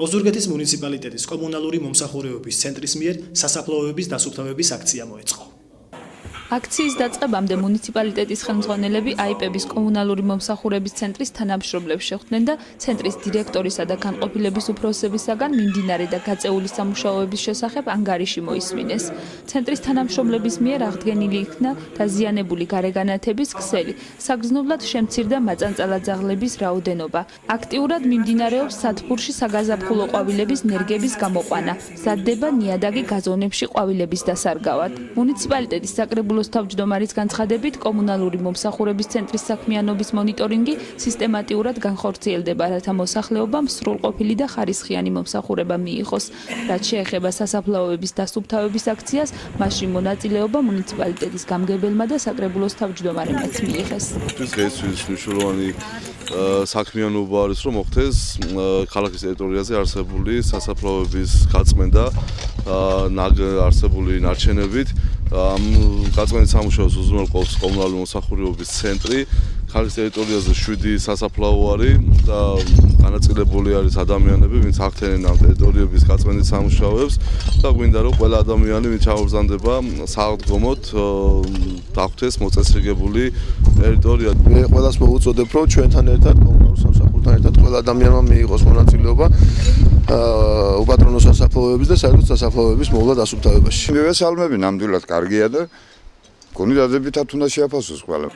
ოზურგეთის მუნიციპალიტეტის კომუნალური მომსახურებების ცენტრის მიერ სასაფლაოების დასუფთავების აქცია მოეწყო. აქციის დაწყებამდე მუნიციპალიტეტის ხელმძღვანელები აიპების კომუნალური მომსახურების ცენტრის თანამშრომლებს შეხვდნენ და ცენტრის დირექტორისა და განყოფილების უფროსებისაგან მიმდინარე და გაწეული სამუშაოების შესახებ ანგარიში მოისმინეს. ცენტრის თანამშრომლების მიერ აღდგენილი იქნა დაზიანებული გარეგანათების ქსელი, საგრძნობლად შემცირდა მაწანწალაძაღლების რაოდენობა. აქტიურად მიმდინარეობს სათბურში საგაზაფხულო ყვავილების ნერგების გამოყვანა, მზადდება ნიადაგი გაზონებში ყვავილების დასარგავად. მუნიციპალიტეტის საკრებულოს თავმჯდომარის განცხადებით, კომუნალური მომსახურების ცენტრის საქმიანობის მონიტორინგი სისტემატიურად განხორციელდება, რათა მოსახლეობამ სრულყოფილი და ხარისხიანი მომსახურება მიიღოს. რაც შეეხება სასაფლაოების დასუფთავების აქციას, მასში მონაწილეობა მუნიციპალიტეტის გამგებელმა და საკრებულოს თავმჯდომარემაც მიიღეს. დღეისთვის მნიშვნელოვანი საქმიანობა არის, რომ მოხდეს ქალაქის ტერიტორიაზე არსებული სასაფლაოების გაწმენდა არსებული ნარჩენებით. ამ გაწმენდის სამუშაოს უზრუნველყოფს კომუნალური მომსახურებების ცენტრი. ქალაქის ტერიტორიაზე 7 სასაფლაო არის და განაწილებული არის ადამიანები, ვინც ახდენენ ამ ტერიტორიების გაწმენდის სამუშაოებს და გვინდა რომ ყველა ადამიანი, ვინც ჩაუბრზანდება საავადმყოფოდ, დახვდეს მოწესრიგებული ტერიტორია. მე ყველას მოვუწოდებ, რომ ჩვენთან ერთად კომუნალურ სამსახურთან ერთად ყველა ადამიანმა მიიღოს მონაწილეობა უპატრონო სასაფლაოების და საერთოდ სასაფლაოების მოვლა დასუფთავებაში. მივესალმები, ნამდვილად კარგია და გონი დადებითად უნდა შეაფასოს ყველა.